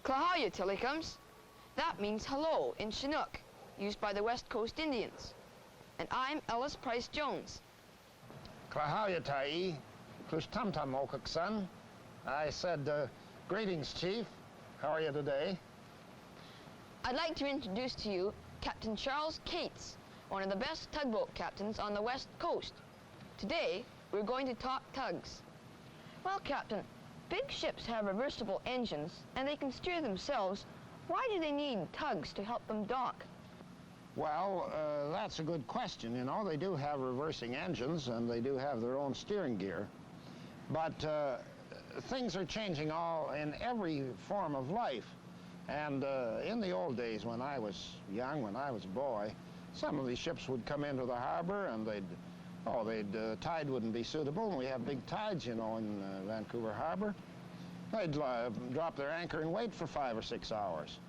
Klahaya Tillicums. That means hello in Chinook, used by the West Coast Indians. And I'm Ellis Price Jones. Klahaya Tai, Klushtamtam Okaksan. I said, greetings, Chief. How are you today? I'd like to introduce to you Captain Charles Cates, one of the best tugboat captains on the West Coast. Today, we're going to talk tugs. Well, Captain, big ships have reversible engines and they can steer themselves. Why do they need tugs to help them dock? Well, that's a good question. You know, they do have reversing engines and they do have their own steering gear. But things are changing in every form of life. And in the old days when I was young, when I was a boy, some of these ships would come into the harbor and tide wouldn't be suitable. And we have big tides, you know, in Vancouver Harbor. They'd drop their anchor and wait for 5 or 6 hours.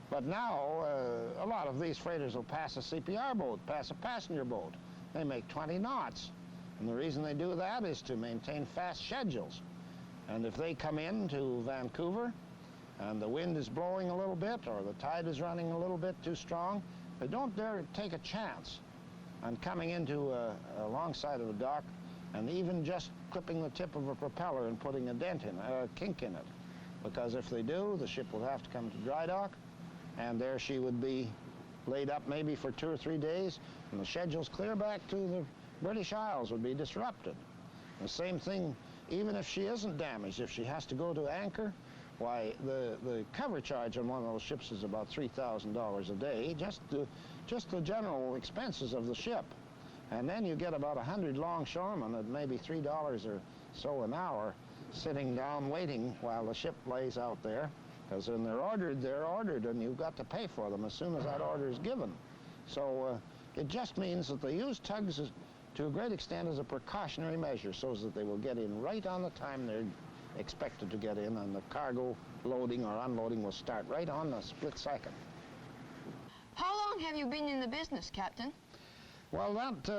But now, a lot of these freighters will pass a CPR boat, pass a passenger boat. They make 20 knots. And the reason they do that is to maintain fast schedules. And if they come into Vancouver and the wind is blowing a little bit or the tide is running a little bit too strong, they don't dare take a chance on coming into alongside of the dock and even just clipping the tip of a propeller and putting a dent in, a kink in it. Because if they do, the ship will have to come to dry dock, and there she would be laid up maybe for 2 or 3 days, and the schedules clear back to the British Isles would be disrupted. The same thing, even if she isn't damaged, if she has to go to anchor, why, the cover charge on one of those ships is about $3,000 a day, just the general expenses of the ship. And then you get about 100 longshoremen at maybe $3 or so an hour sitting down waiting while the ship lays out there. Because when they're ordered, and you've got to pay for them as soon as that order is given. So it just means that they use tugs to a great extent as a precautionary measure so that they will get in right on the time they're expected to get in, and the cargo loading or unloading will start right on the split second. How long have you been in the business, Captain? Well, that,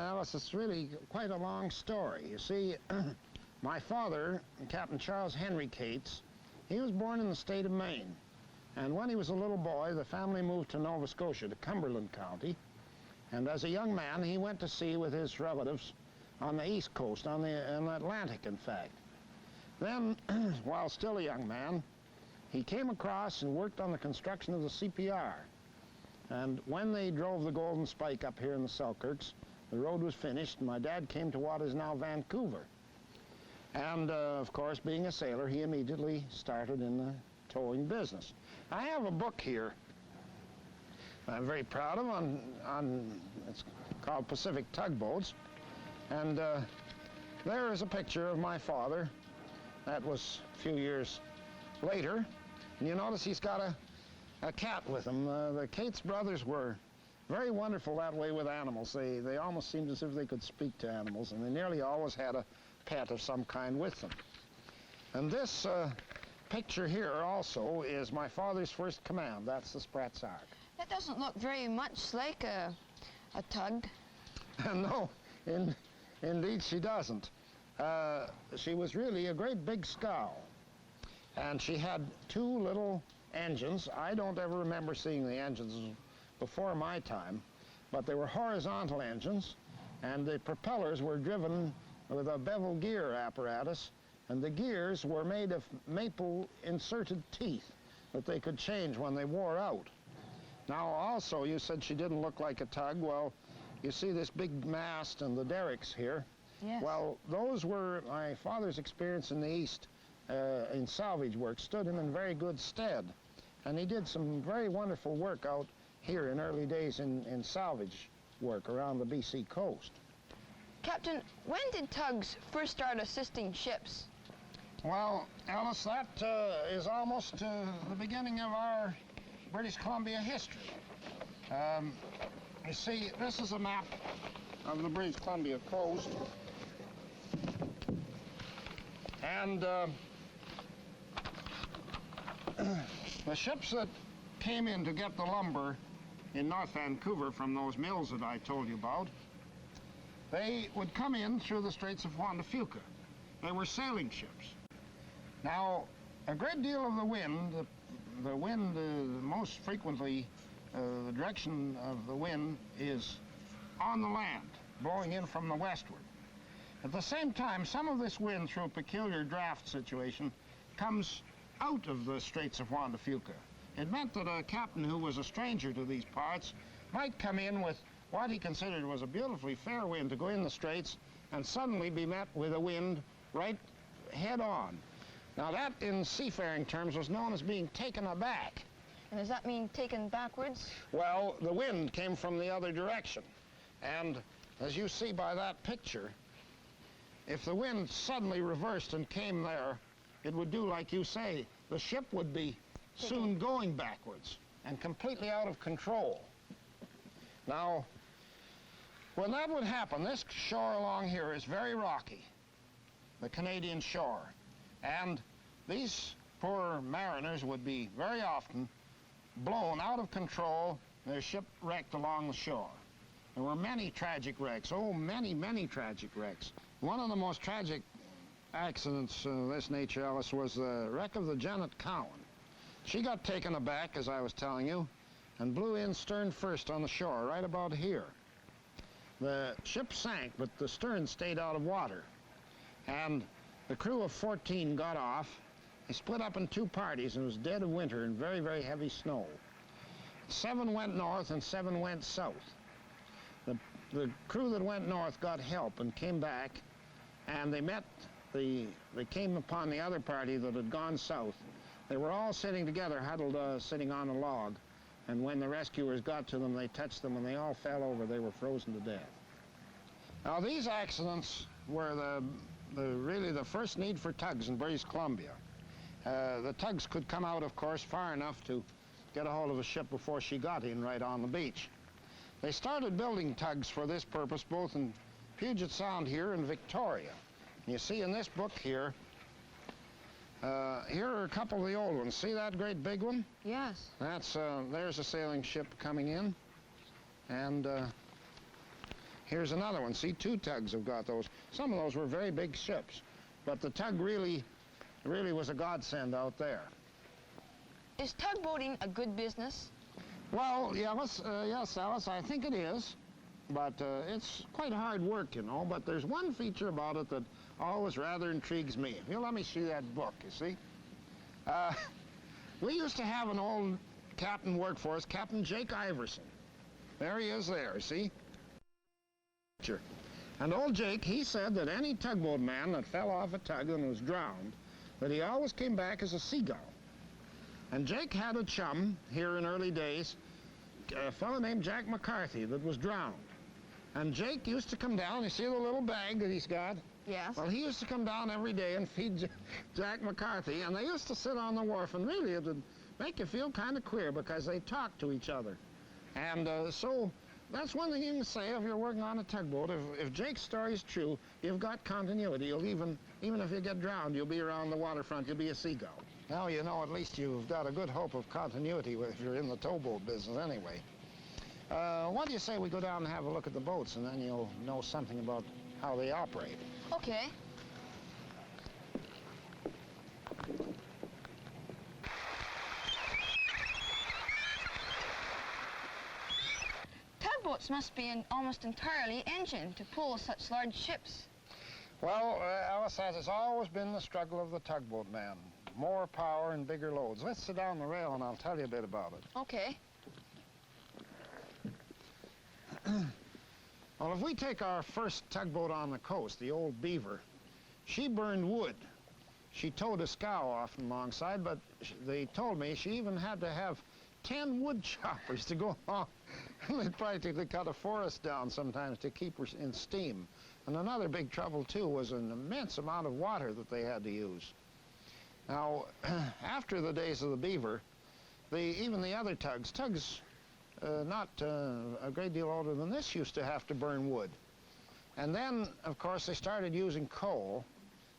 Alice, is really quite a long story. You see, my father, Captain Charles Henry Cates, he was born in the state of Maine. And when he was a little boy, the family moved to Nova Scotia, to Cumberland County. And as a young man, he went to sea with his relatives on the East Coast, on the Atlantic, in fact. Then, while still a young man, he came across and worked on the construction of the CPR. And when they drove the Golden Spike up here in the Selkirks, the road was finished, and my dad came to what is now Vancouver. And, of course, being a sailor, he immediately started in the towing business. I have a book here I'm very proud of it's called Pacific Tugboats. And there is a picture of my father. That was a few years later. And you notice he's got a cat with him. The Cates brothers were very wonderful that way with animals. They almost seemed as if they could speak to animals, and they nearly always had a pet of some kind with them. And this picture here also is my father's first command. That's the Sprat's Ark. That doesn't look very much like a tug. No, indeed she doesn't. She was really a great big scow. And she had 2 little engines. I don't ever remember seeing the engines before my time, but they were horizontal engines, and the propellers were driven with a bevel gear apparatus, and the gears were made of maple inserted teeth that they could change when they wore out. Now also, you said she didn't look like a tug. Well, you see this big mast and the derricks here. Yes. Well, those were my father's experience in the East in salvage work, stood him in very good stead. And he did some very wonderful work out here in early days in salvage work around the BC coast. Captain, when did tugs first start assisting ships? Well, Alice, that is almost the beginning of our British Columbia history. You see, this is a map of the British Columbia coast. And the ships that came in to get the lumber in North Vancouver from those mills that I told you about, they would come in through the Straits of Juan de Fuca. They were sailing ships. Now, A great deal of the wind, most frequently, the direction of the wind is on the land, blowing in from the westward. At the same time, some of this wind, through a peculiar draft situation, comes out of the Straits of Juan de Fuca. It meant that a captain who was a stranger to these parts might come in with what he considered was a beautifully fair wind to go in the Straits and suddenly be met with a wind right head on. Now that, in seafaring terms, was known as being taken aback. And does that mean taken backwards? Well, the wind came from the other direction. And as you see by that picture, if the wind suddenly reversed and came there, it would do like you say. The ship would be soon going backwards and completely out of control. Now, when that would happen, this shore along here is very rocky, the Canadian shore. And these poor mariners would be very often blown out of control, their ship wrecked along the shore. There were many tragic wrecks, many tragic wrecks. One of the most tragic accidents of this nature, Alice, was the wreck of the Janet Cowan. She got taken aback, as I was telling you, and blew in stern first on the shore, right about here. The ship sank, but the stern stayed out of water. And the crew of 14 got off. They split up in two parties, and it was dead of winter and very, very heavy snow. 7 went north and 7 went south. The crew that went north got help and came back, and they came upon the other party that had gone south. They were all sitting together, huddled, sitting on a log, and when the rescuers got to them, they touched them, and they all fell over. They were frozen to death. Now, these accidents were really the first need for tugs in British Columbia. The tugs could come out, of course, far enough to get a hold of a ship before she got in right on the beach. They started building tugs for this purpose both in Puget Sound here and Victoria. You see in this book here, here are a couple of the old ones. See that great big one? Yes. There's a sailing ship coming in. And here's another one. See, 2 tugs have got those. Some of those were very big ships, but the tug really was a godsend out there. Is tugboating a good business? Well, yes, Alice, I think it is, but it's quite hard work, you know, but there's one feature about it that always rather intrigues me. If you'll let me see that book, you see. We used to have an old captain work for us, Captain Jake Iverson. There he is there, see? And old Jake, he said that any tugboat man that fell off a tug and was drowned, that he always came back as a seagull. And Jake had a chum here in early days, a fellow named Jack McCarthy, that was drowned. And Jake used to come down, you see the little bag that he's got? Yes. Well, he used to come down every day and feed Jack McCarthy, and they used to sit on the wharf, and really it would make you feel kind of queer because they talked to each other. And so that's one thing you can say if you're working on a tugboat. If Jake's story is true, you've got continuity. You'll even if you get drowned, you'll be around the waterfront, you'll be a seagull. Now you know at least you've got a good hope of continuity if you're in the towboat business anyway. What do you say we go down and have a look at the boats, and then you'll know something about how they operate? Okay. Tugboats must be almost entirely engined to pull such large ships. Well, Alice, that has always been the struggle of the tugboat man. More power and bigger loads. Let's sit down the rail and I'll tell you a bit about it. Okay. Well, if we take our first tugboat on the coast, the old Beaver, she burned wood. She towed a scow off alongside, but they told me she even had to have 10 wood choppers to go along. They practically cut a forest down sometimes to keep her in steam. And another big trouble, too, was an immense amount of water that they had to use. Now, after the days of the Beaver, even the other tugs, not a great deal older than this, used to have to burn wood. And then, of course, they started using coal.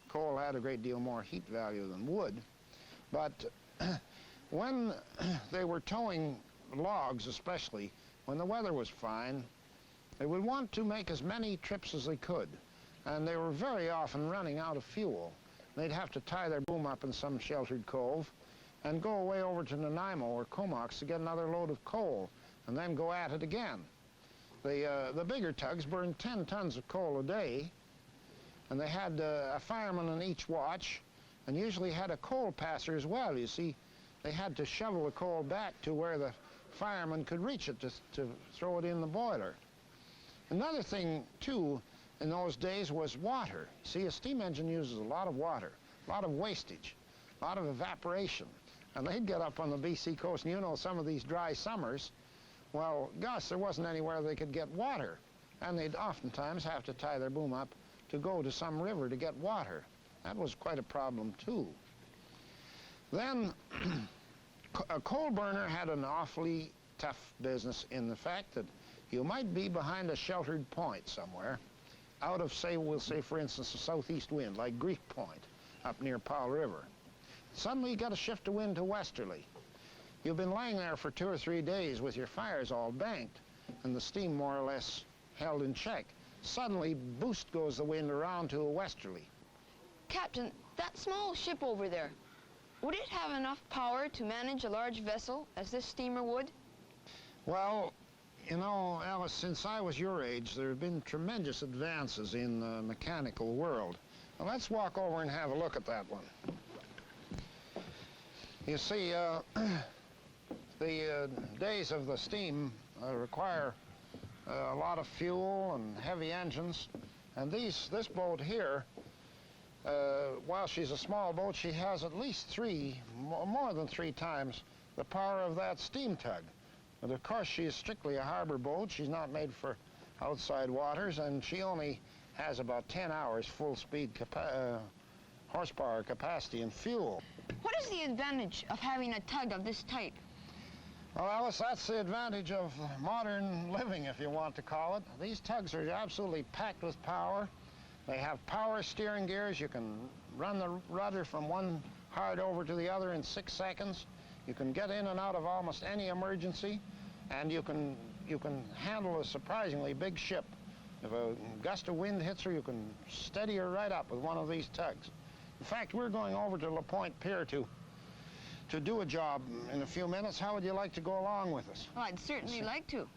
Coal had a great deal more heat value than wood. But when they were towing logs, especially, when the weather was fine, they would want to make as many trips as they could. And they were very often running out of fuel. They'd have to tie their boom up in some sheltered cove and go away over to Nanaimo or Comox to get another load of coal and then go at it again. The bigger tugs burned 10 tons of coal a day, and they had a fireman in each watch and usually had a coal passer as well. You see, they had to shovel the coal back to where the fireman could reach it to throw it in the boiler. Another thing, too, in those days was water. See, a steam engine uses a lot of water, a lot of wastage, a lot of evaporation. And they'd get up on the BC coast, and you know, some of these dry summers, well, gosh, there wasn't anywhere they could get water. And they'd oftentimes have to tie their boom up to go to some river to get water. That was quite a problem, too. Then, a coal burner had an awfully tough business in the fact that you might be behind a sheltered point somewhere, out of, say, we'll say, for instance, a southeast wind, like Greek Point, up near Powell River. Suddenly you got to shift the wind to westerly. You've been lying there for 2 or 3 days with your fires all banked and the steam more or less held in check. Suddenly, boost goes the wind around to a westerly. Captain, that small ship over there, would it have enough power to manage a large vessel as this steamer would? Well, you know, Alice, since I was your age, there have been tremendous advances in the mechanical world. Now, let's walk over and have a look at that one. You see, the days of the steam require a lot of fuel and heavy engines, and this boat here, while she's a small boat, she has at least more than three times the power of that steam tug. But of course, she is strictly a harbor boat. She's not made for outside waters, and she only has about 10 hours full-speed horsepower capacity and fuel. What is the advantage of having a tug of this type? Well, Alice, that's the advantage of modern living, if you want to call it. These tugs are absolutely packed with power. They have power steering gears. You can run the rudder from one hard over to the other in 6 seconds. You can get in and out of almost any emergency, and you can handle a surprisingly big ship. If a gust of wind hits her, you can steady her right up with one of these tugs. In fact, we're going over to La Pointe Pier to do a job in a few minutes. How would you like to go along with us? Well, I'd certainly like to.